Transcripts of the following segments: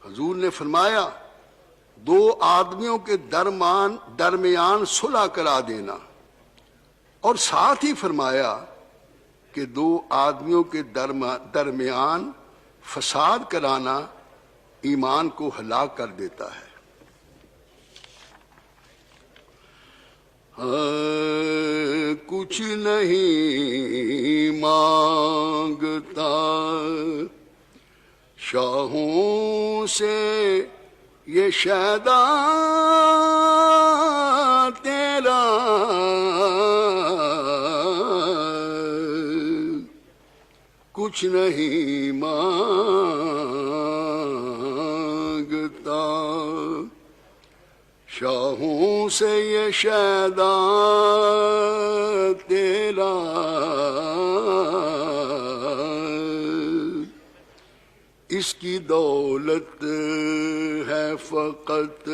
حضور نے فرمایا دو آدمیوں کے درمیان صلح کرا دینا، اور ساتھ ہی فرمایا کہ دو آدمیوں کے درمیان فساد کرانا ایمان کو ہلاک کر دیتا ہے۔ کچھ نہیں مانگتا شاہوں سے یہ شیدا تیرا، کچھ نہیں مانگتا شاہوں سے یہ شیدا تیرا، اس کی دولت ہے فقط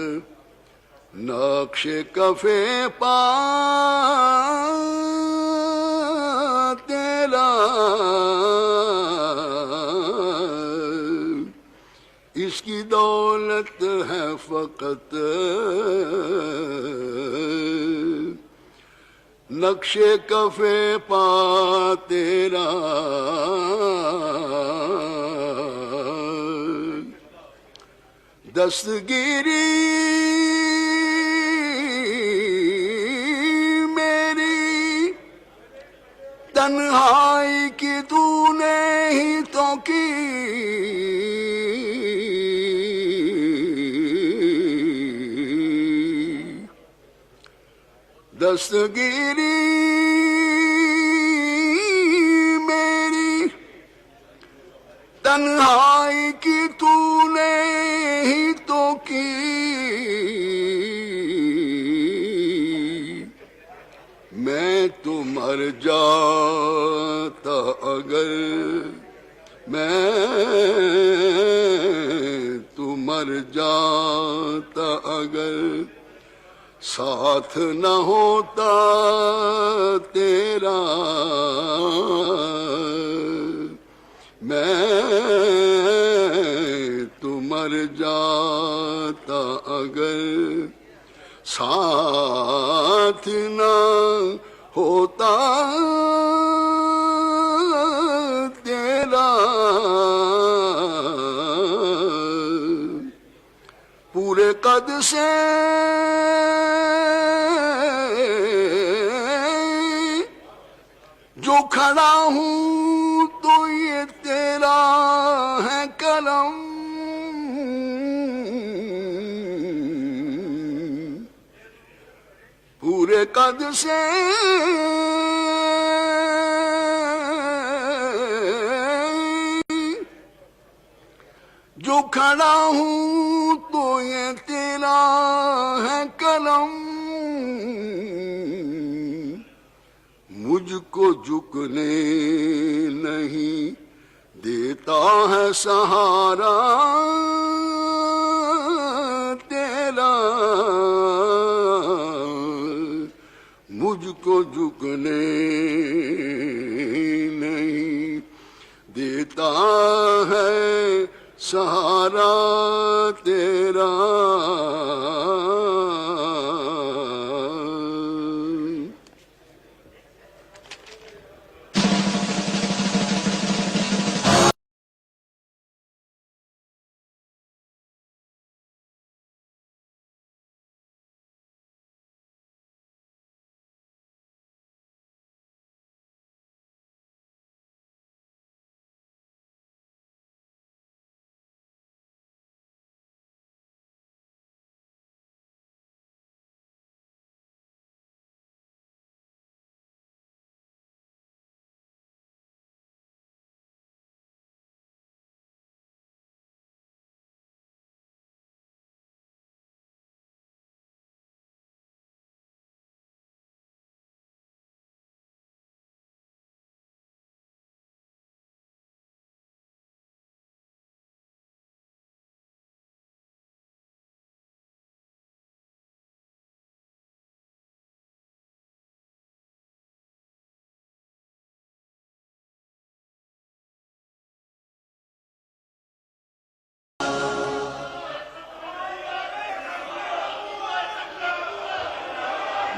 نقش کف پا تیرا، اس کی دولت ہے فقط نقش کف پا تیرا، دستگیری میری تنہائی کی تو نے ہی تو کی، دستگیری میری تنہائی کی تو نے ہی تو کی، میں تو مر جاتا اگر، میں تو مر جاتا اگر ساتھ نہ ہوتا تیرا، میں تو مر جاتا اگر ساتھ نہ ہوتا تیرا، پورے قد سے جو کھڑا ہوں تو یہ تیرا ہے کرم، پورے قد سے جو کھڑا ہوں تو یہ تیرا ہے کرم، مجھ کو جھکنے نہیں دیتا ہے سہارا تیرا، مجھ کو جھکنے نہیں دیتا ہے سہارا تیرا۔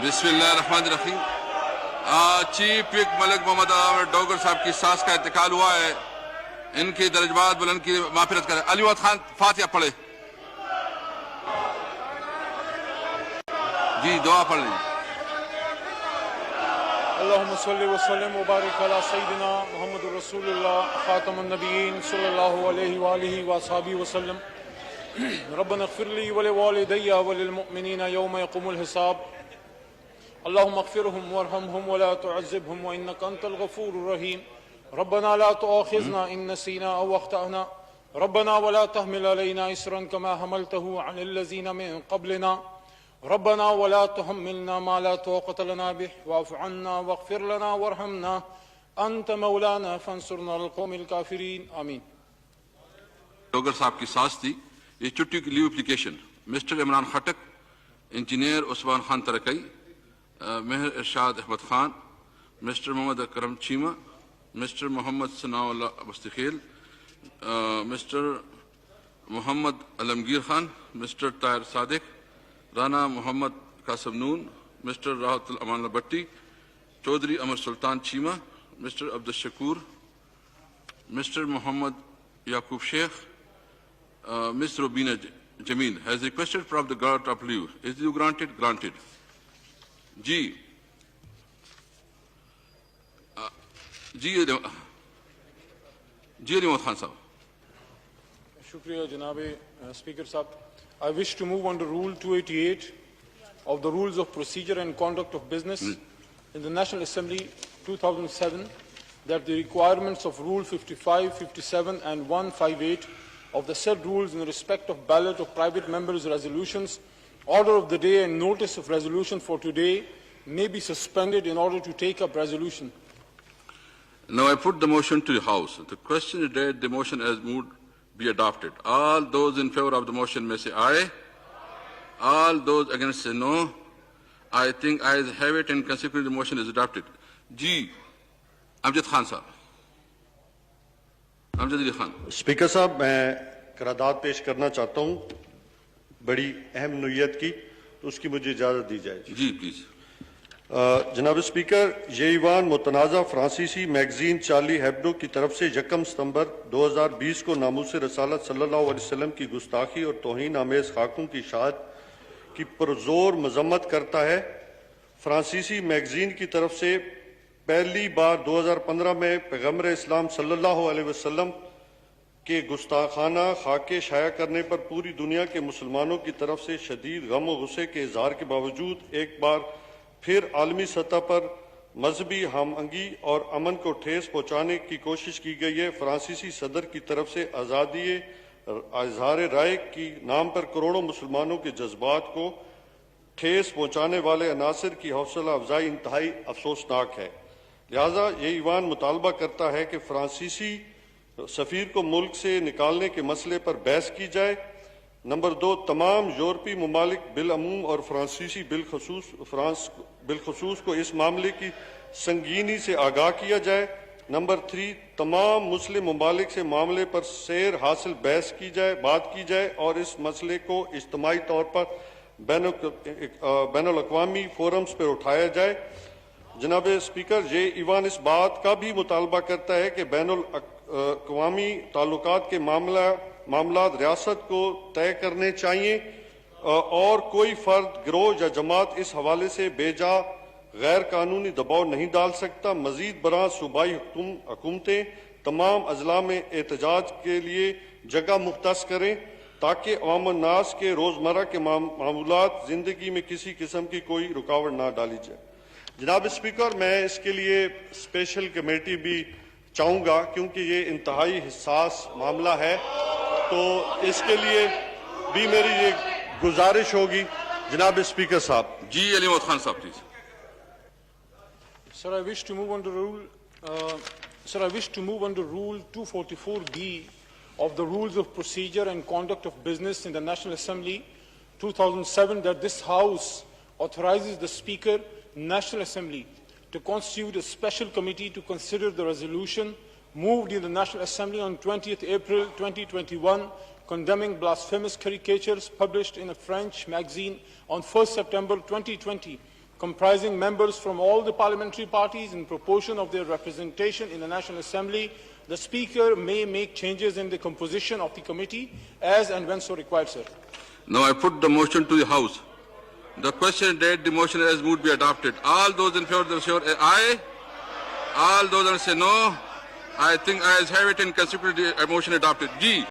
بسم اللہ الرحمن الرحیم. چیف وک ملک محمد عامر ڈوگر صاحب کی ساس کا انتقال ہوا ہے. ان کی درجات بلند کی معافرت کرے. علی محمد خان فاتحہ پڑھے. جی دعا پڑھ لیں. اللہم صلی وسلم وبارک علی سیدنا محمد رسول اللہ خاتم النبیین صلی اللہ علیہ وآلہ وصحبہ وسلم. ربنا اغفر لی ولوالدی وللمؤمنین یوم یقوم الحساب. اللہم اغفرهم وارحمهم ولا تعذبهم وانک انت الغفور الرحیم. ربنا لا تؤاخذنا ان نسینا او اخطأنا. ربنا ولا تحمل علینا اسرا كما حملته عن الذین من قبلنا. ربنا ولا تحملنا ما لا طاقة لنا به واعف عنا واغفر لنا وارحمنا انت مولانا فانصرنا على القوم الكافرين آمین. ڈوگر صاحب کی ساس تھی. یہ چھٹی کی leave application mister Imran Khattak, engineer Usman Khan Turkai, Mehar Irshad Ahmad Khan, mister Muhammad Akram Cheema, mister Muhammad Sanaullah Mastikhel, mister Muhammad Alamgir Khan, mister Tahir Sadiq, Rana Muhammad Qasim Noon, mister Rahat ul Aman Batti, Chaudhry Amar Sultan Cheema, mister Abdul Shakoor, mister Muhammad Yaqub Sheikh. Ms. Robina Jamil has requested from the grant of leave. Is you granted? Granted. جی علی محمد خان صاحب. شکریہ جناب اسپیکر صاحب. I wish to move under Rule 288 of the Rules of Procedure and Conduct of Business in the National Assembly 2007 that the requirements of Rule 55, 57 and 158 of the said rules in respect of ballot of private members' resolutions, order of the day and notice of resolution for today may be suspended in order to take up resolution. Now I put the motion to the House. The question is that the motion as moved be adopted. All those in favor of the motion may say aye. All those against say no. I think ayes have it and consequently the motion is adopted. جی امجد خان صاحب. امجد Ali Khan. Speaker صاحب میں قرارداد پیش کرنا چاہتا ہوں بڑی اہم نوعیت کی، تو اس کی مجھے اجازت دی جائے. جی پلیز. جناب اسپیکر، یہ ایوان متنازع فرانسیسی میگزین چارلی ہیبڈو کی طرف سے 1 ستمبر 2020 کو ناموس رسالت صلی اللہ علیہ وسلم کی گستاخی اور توہین آمیز خاکوں کی اشاعت کی پرزور مذمت کرتا ہے. فرانسیسی میگزین کی طرف سے پہلی بار 2015 میں پیغمبر اسلام صلی اللہ علیہ وسلم کے گستاخانہ خاکے شائع کرنے پر پوری دنیا کے مسلمانوں کی طرف سے شدید غم و غصے کے اظہار کے باوجود ایک بار پھر عالمی سطح پر مذہبی ہم آہنگی اور امن کو ٹھیس پہنچانے کی کوشش کی گئی ہے. فرانسیسی صدر کی طرف سے آزادی اظہار رائے کی نام پر کروڑوں مسلمانوں کے جذبات کو ٹھیس پہنچانے والے عناصر کی حوصلہ افزائی انتہائی افسوسناک ہے. لہذا یہ ایوان مطالبہ کرتا ہے کہ فرانسیسی سفیر کو ملک سے نکالنے کے مسئلے پر بحث کی جائے. نمبر 2، تمام یورپی ممالک بالعموم اور فرانسیسی بالخصوص کو اس معاملے کی سنگینی سے آگاہ کیا جائے. نمبر 3، تمام مسلم ممالک سے معاملے پر سیر حاصل بحث کی جائے، بات کی جائے اور اس مسئلے کو اجتماعی طور پر بین الاقوامی فورمز پر اٹھایا جائے. جناب اسپیکر، یہ ایوان اس بات کا بھی مطالبہ کرتا ہے کہ بین الاقوامی تعلقات کے معاملات ریاست کو طے کرنے چاہیے اور کوئی فرد، گروہ یا جماعت اس حوالے سے بے جا غیر قانونی دباؤ نہیں ڈال سکتا. مزید برآں صوبائی حکومتیں تمام اضلاع میں احتجاج کے لیے جگہ مختص کریں تاکہ عوام الناس کے روزمرہ کے معمولات زندگی میں کسی قسم کی کوئی رکاوٹ نہ ڈالی جائے. جناب اسپیکر، میں اس کے لیے اسپیشل کمیٹی بھی چاہوں گا کیونکہ یہ انتہائی حساس معاملہ ہے، تو اس کے لیے بھی میری یہ گزارش ہوگی. جناب اسپیکر صاحب. جی علی محمد خان صاحب please. Sir, I wish to move under Rule 244B of the Rules of Procedure and Conduct of Business in the National Assembly 2007 that this House authorizes the Speaker, National Assembly, to constitute a special committee to consider the resolution moved in the National Assembly on 20th April 2021 condemning blasphemous caricatures published in a French magazine on 1st September 2020 comprising members from all the parliamentary parties in proportion of their representation in the National Assembly, the Speaker may make changes in the composition of the committee as and when so required, sir. Now I put the motion to the House. The question that the motion as moved be adopted. All those in favor say aye. All those that say no. I think ayes have it and consider the motion adopted. G.